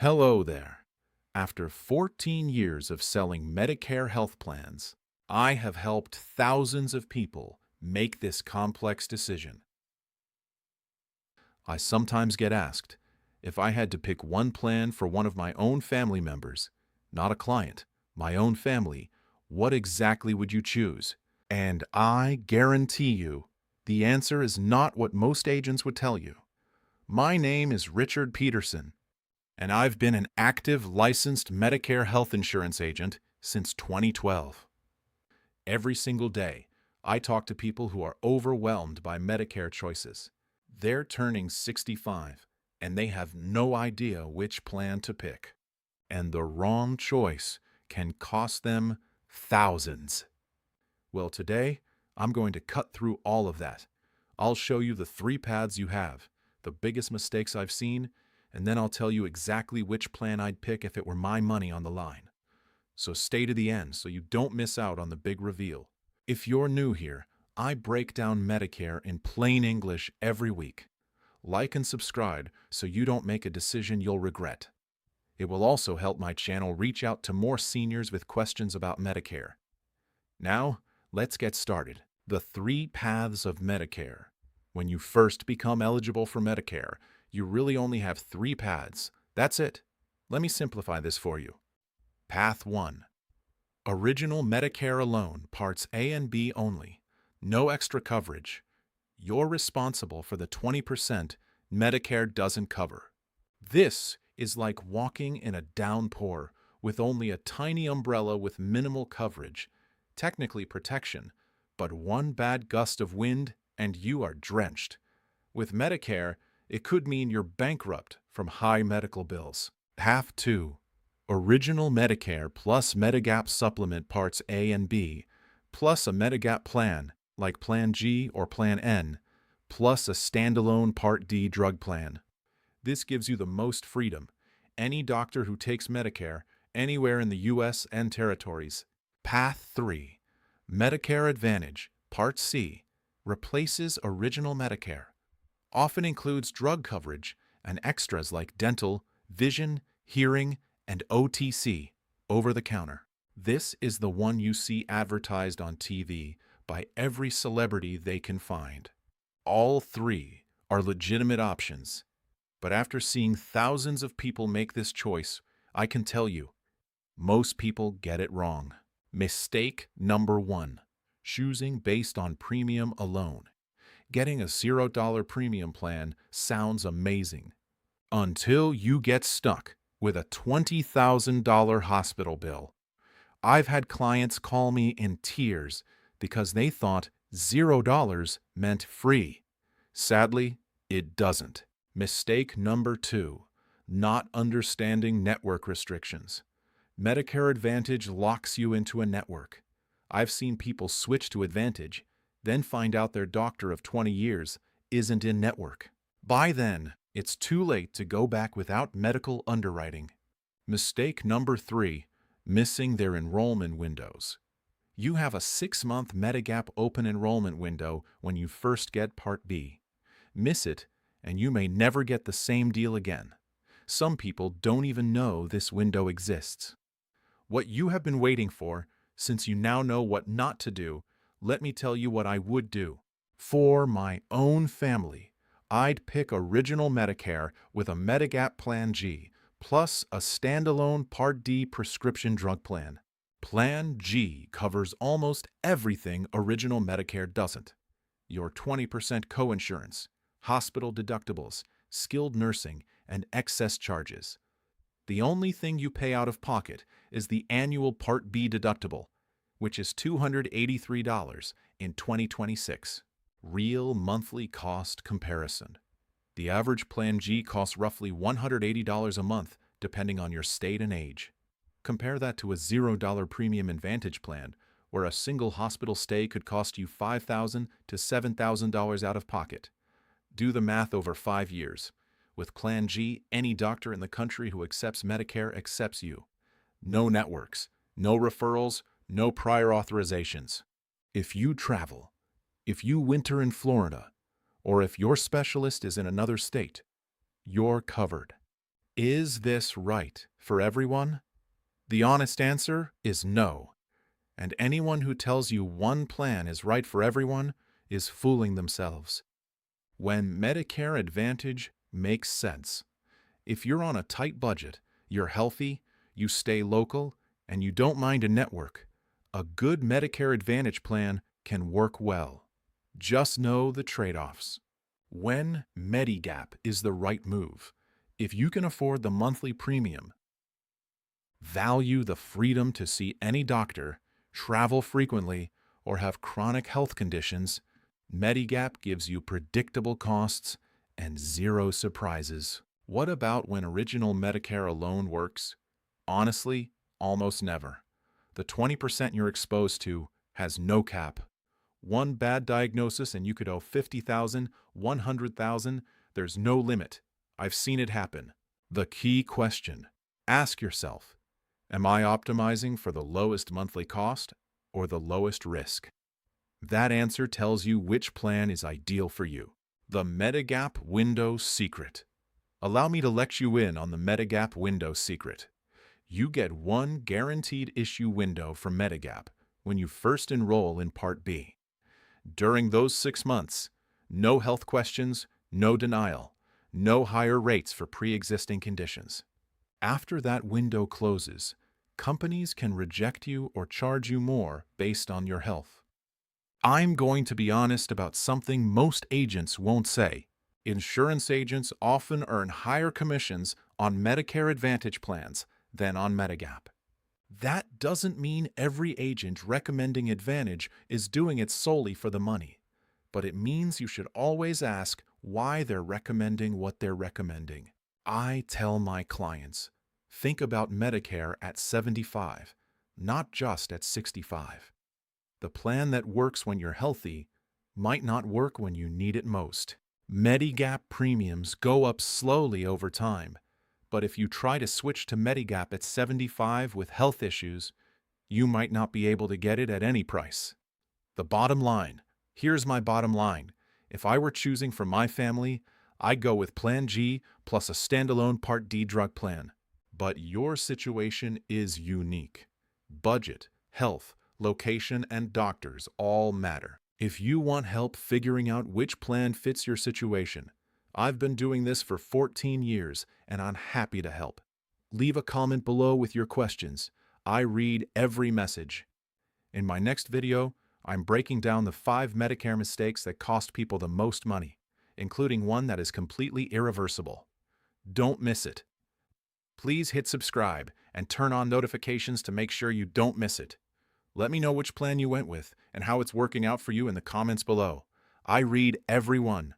Hello there. After 14 years of selling Medicare health plans, I have helped thousands of people make this complex decision. I sometimes get asked if I had to pick one plan for one of my own family members, not a client, my own family, what exactly would you choose? And I guarantee you, the answer is not what most agents would tell you. My name is Richard Peterson, and I've been an active licensed Medicare health insurance agent since 2012. Every single day, I talk to people who are overwhelmed by Medicare choices. They're turning 65, and they have no idea which plan to pick. And the wrong choice can cost them thousands. Well, today, I'm going to cut through all of that. I'll show you the three paths you have, the biggest mistakes I've seen, and then I'll tell you exactly which plan I'd pick if it were my money on the line. So stay to the end so you don't miss out on the big reveal. If you're new here, I break down Medicare in plain English every week. Like and subscribe so you don't make a decision you'll regret. It will also help my channel reach out to more seniors with questions about Medicare. Now, let's get started. The three paths of Medicare. When you first become eligible for Medicare, you really only have three paths. That's it. Let me simplify this for you. Path 1. Original Medicare alone, Parts A and B only. No extra coverage. You're responsible for the 20% Medicare doesn't cover. This is like walking in a downpour with only a tiny umbrella with minimal coverage, technically protection, but one bad gust of wind and you are drenched. With Medicare, it could mean you're bankrupt from high medical bills. Path 2. Original Medicare plus Medigap supplement Parts A and B, plus a Medigap plan, like Plan G or Plan N, plus a standalone Part D drug plan. This gives you the most freedom. Any doctor who takes Medicare, anywhere in the U.S. and territories. Path 3. Medicare Advantage, Part C, replaces Original Medicare. Often includes drug coverage and extras like dental, vision, hearing, and OTC, over-the-counter. This is the one you see advertised on TV by every celebrity they can find. All three are legitimate options. But after seeing thousands of people make this choice, I can tell you, most people get it wrong. Mistake number 1, choosing based on premium alone. Getting a $0 premium plan sounds amazing, until you get stuck with a $20,000 hospital bill. I've had clients call me in tears because they thought $0 meant free. Sadly, it doesn't. Mistake number 2, not understanding network restrictions. Medicare Advantage locks you into a network. I've seen people switch to Advantage, then find out their doctor of 20 years isn't in network. By then, it's too late to go back without medical underwriting. Mistake number 3, missing their enrollment windows. You have a 6-month Medigap open enrollment window when you first get Part B. Miss it, and you may never get the same deal again. Some people don't even know this window exists. What you have been waiting for, since you now know what not to do, let me tell you what I would do. For my own family, I'd pick Original Medicare with a Medigap Plan G, plus a standalone Part D prescription drug plan. Plan G covers almost everything Original Medicare doesn't. Your 20% coinsurance, hospital deductibles, skilled nursing, and excess charges. The only thing you pay out of pocket is the annual Part B deductible, which is $283 in 2026. Real monthly cost comparison. The average Plan G costs roughly $180 a month, depending on your state and age. Compare that to a $0 premium Advantage plan, where a single hospital stay could cost you $5,000 to $7,000 out of pocket. Do the math over 5 years. With Plan G, any doctor in the country who accepts Medicare accepts you. No networks, no referrals, no prior authorizations. If you travel, if you winter in Florida, or if your specialist is in another state, you're covered. Is this right for everyone? The honest answer is no. And anyone who tells you one plan is right for everyone is fooling themselves. When Medicare Advantage makes sense, if you're on a tight budget, you're healthy, you stay local, and you don't mind a network, a good Medicare Advantage plan can work well. Just know the trade-offs. When Medigap is the right move, if you can afford the monthly premium, value the freedom to see any doctor, travel frequently, or have chronic health conditions, Medigap gives you predictable costs and zero surprises. What about when original Medicare alone works? Honestly, almost never. The 20% you're exposed to has no cap. One bad diagnosis and you could owe $50,000, $100,000. There's no limit. I've seen it happen. The key question: ask yourself, am I optimizing for the lowest monthly cost or the lowest risk? That answer tells you which plan is ideal for you. The Medigap Window Secret. Allow me to let you in on the Medigap Window Secret. You get one guaranteed issue window from Medigap when you first enroll in Part B. During those 6 months, no health questions, no denial, no higher rates for pre-existing conditions. After that window closes, companies can reject you or charge you more based on your health. I'm going to be honest about something most agents won't say. Insurance agents often earn higher commissions on Medicare Advantage plans than on Medigap. That doesn't mean every agent recommending Advantage is doing it solely for the money, but it means you should always ask why they're recommending what they're recommending. I tell my clients, think about Medicare at 75, not just at 65. The plan that works when you're healthy might not work when you need it most. Medigap premiums go up slowly over time, but if you try to switch to Medigap at 75 with health issues, you might not be able to get it at any price. The bottom line. Here's my bottom line. If I were choosing for my family, I'd go with Plan G plus a standalone Part D drug plan. But your situation is unique. Budget, health, location, and doctors all matter. If you want help figuring out which plan fits your situation, I've been doing this for 14 years, and I'm happy to help. Leave a comment below with your questions. I read every message. In my next video, I'm breaking down the 5 Medicare mistakes that cost people the most money, including one that is completely irreversible. Don't miss it. Please hit subscribe and turn on notifications to make sure you don't miss it. Let me know which plan you went with and how it's working out for you in the comments below. I read every one.